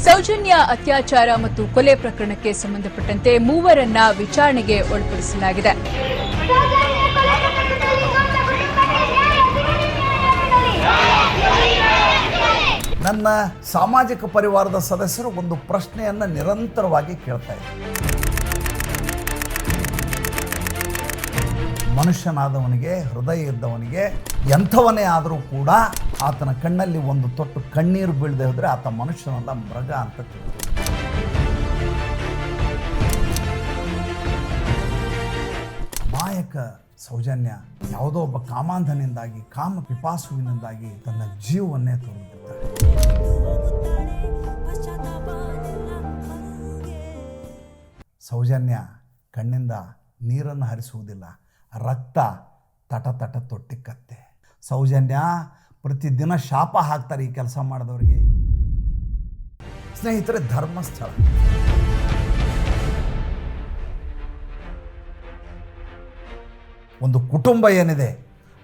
ಸೌಜನ್ಯ ಅತ್ಯಾಚಾರ ಮತ್ತು ಕೊಲೆ ಪ್ರಕರಣಕ್ಕೆ ಸಂಬಂಧಪಟ್ಟಂತೆ ಮೂವರನ್ನ ವಿಚಾರಣೆಗೆ ಒಳಪಡಿಸಲಾಗಿದೆ. ನನ್ನ ಸಾಮಾಜಿಕ ಪರಿವಾರದ ಸದಸ್ಯರು ಒಂದು ಪ್ರಶ್ನೆಯನ್ನು ನಿರಂತರವಾಗಿ ಕೇಳ್ತಾ ಇದ್ದಾರೆ. ಮನುಷ್ಯನಾದವನಿಗೆ, ಹೃದಯ ಇದ್ದವನಿಗೆ, ಎಂಥವನೇ ಆದರೂ ಕೂಡ ಆತನ ಕಣ್ಣಲ್ಲಿ ಒಂದು ತೊಟ್ಟು ಕಣ್ಣೀರು ಬೀಳದೆ ಹೋದರೆ ಆತ ಮನುಷ್ಯನಲ್ಲ, ಮೃಗ ಅಂತ ತಿಳಿದು. ಅಮಾಯಕ ಸೌಜನ್ಯ ಯಾವುದೋ ಒಬ್ಬ ಕಾಮಾಂಧನಿಂದಾಗಿ, ಕಾಮ ಪಿಪಾಸುವಿನಿಂದಾಗಿ ತನ್ನ ಜೀವವನ್ನೇ ತೊರೆದಿದ್ದಾಳೆ. ಸೌಜನ್ಯ ಕಣ್ಣಿಂದ ನೀರನ್ನು ಹರಿಸುವುದಿಲ್ಲ, ರಕ್ತ ತಟ ತಟ ತೊಟ್ಟಿಕ್ಕತ್ತೆ. ಸೌಜನ್ಯ ಪ್ರತಿದಿನ ಶಾಪ ಹಾಕ್ತಾರೆ ಈ ಕೆಲಸ ಮಾಡಿದವರಿಗೆ. ಸ್ನೇಹಿತರೆ, ಧರ್ಮಸ್ಥಳ ಒಂದು ಕುಟುಂಬ ಏನಿದೆ,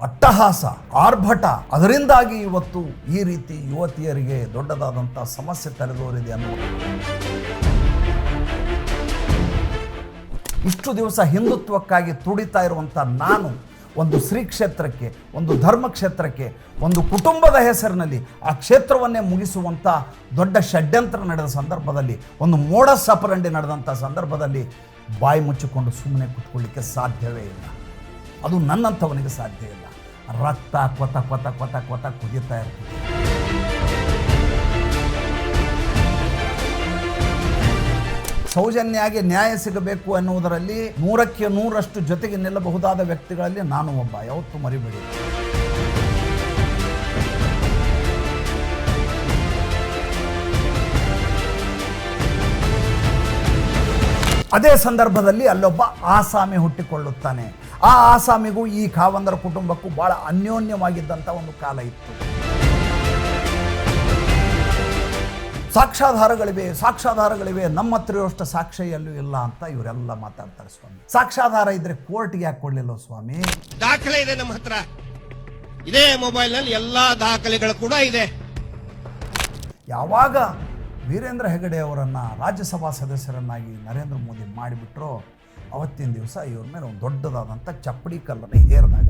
ಅಟ್ಟಹಾಸ, ಆರ್ಭಟ, ಅದರಿಂದಾಗಿ ಇವತ್ತು ಈ ರೀತಿ ಯುವತಿಯರಿಗೆ ದೊಡ್ಡದಾದಂಥ ಸಮಸ್ಯೆ ತಲೆದೋರಿದೆ ಅನ್ನೋದು. ಇಷ್ಟು ದಿವಸ ಹಿಂದುತ್ವಕ್ಕಾಗಿ ತುಡಿತಾ ಇರುವಂಥ ನಾನು ಒಂದು ಶ್ರೀ ಕ್ಷೇತ್ರಕ್ಕೆ, ಒಂದು ಧರ್ಮಕ್ಷೇತ್ರಕ್ಕೆ, ಒಂದು ಕುಟುಂಬದ ಹೆಸರಿನಲ್ಲಿ ಆ ಕ್ಷೇತ್ರವನ್ನೇ ಮುಗಿಸುವಂಥ ದೊಡ್ಡ ಷಡ್ಯಂತ್ರ ನಡೆದ ಸಂದರ್ಭದಲ್ಲಿ, ಒಂದು ಮೋಡಸ್ ಆಪರಂಡಿ ನಡೆದಂಥ ಸಂದರ್ಭದಲ್ಲಿ ಬಾಯಿ ಮುಚ್ಚಿಕೊಂಡು ಸುಮ್ಮನೆ ಕೂತ್ಕೊಳ್ಳಿಕ್ಕೆ ಸಾಧ್ಯವೇ ಇಲ್ಲ. ಅದು ನನ್ನಂಥವನಿಗೆ ಸಾಧ್ಯ ಇಲ್ಲ. ರಕ್ತ ಕೊತ ಕೊತ ಕೊತ ಕೊತ ಕುದೀತಾ ಇರ್ತದೆ. ಸೌಜನ್ಯಾಗೆ ನ್ಯಾಯ ಸಿಗಬೇಕು ಎನ್ನುವುದರಲ್ಲಿ 100ಕ್ಕೆ 100ರಷ್ಟು ಜೊತೆಗೆ ನಿಲ್ಲಬಹುದಾದ ವ್ಯಕ್ತಿಗಳಲ್ಲಿ ನಾನು ಒಬ್ಬ, ಯಾವತ್ತೂ ಮರಿಬೇಡಿ. ಅದೇ ಸಂದರ್ಭದಲ್ಲಿ ಅಲ್ಲೊಬ್ಬ ಆಸಾಮಿ ಹುಟ್ಟಿಕೊಳ್ಳುತ್ತಾನೆ. ಆ ಆಸಾಮಿಗೂ ಈ ಖಾವಂದರ ಕುಟುಂಬಕ್ಕೂ ಬಹಳ ಅನ್ಯೋನ್ಯವಾಗಿದ್ದಂಥ ಒಂದು ಕಾಲ ಇತ್ತು. ಸಾಕ್ಷ್ಯಾಧಾರಗಳಿವೆ, ನಮ್ಮ ಹತ್ರ ಇರೋಷ್ಟು ಸಾಕ್ಷ್ಯ ಎಲ್ಲೂ ಇಲ್ಲ ಅಂತ ಇವರೆಲ್ಲ ಮಾತಾಡ್ತಾರೆ. ಸ್ವಾಮಿ, ಸಾಕ್ಷ್ಯಾಧಾರ ಇದ್ರೆ ಕೋರ್ಟ್ಗೆ ಯಾಕೆ ಕೊಡ್ಲಿಲ್ಲ ಸ್ವಾಮಿ? ದಾಖಲೆ ಇದೆ ನಮ್ಮ ಹತ್ರ, ಇದೇ ಮೊಬೈಲ್ ನಲ್ಲಿ ಎಲ್ಲಾ ದಾಖಲೆಗಳು ಕೂಡ ಇದೆ. ಯಾವಾಗ ವೀರೇಂದ್ರ ಹೆಗಡೆ ಅವರನ್ನು ರಾಜ್ಯಸಭಾ ಸದಸ್ಯರನ್ನಾಗಿ ನರೇಂದ್ರ ಮೋದಿ ಮಾಡಿಬಿಟ್ರೋ ಅವತ್ತಿನ ದಿವಸ ಇವ್ರ ಮೇಲೆ ಒಂದು ದೊಡ್ಡದಾದಂಥ ಚಪ್ಪಡಿ ಕಲ್ಲನ್ನು ಹೇರಿದಾಗ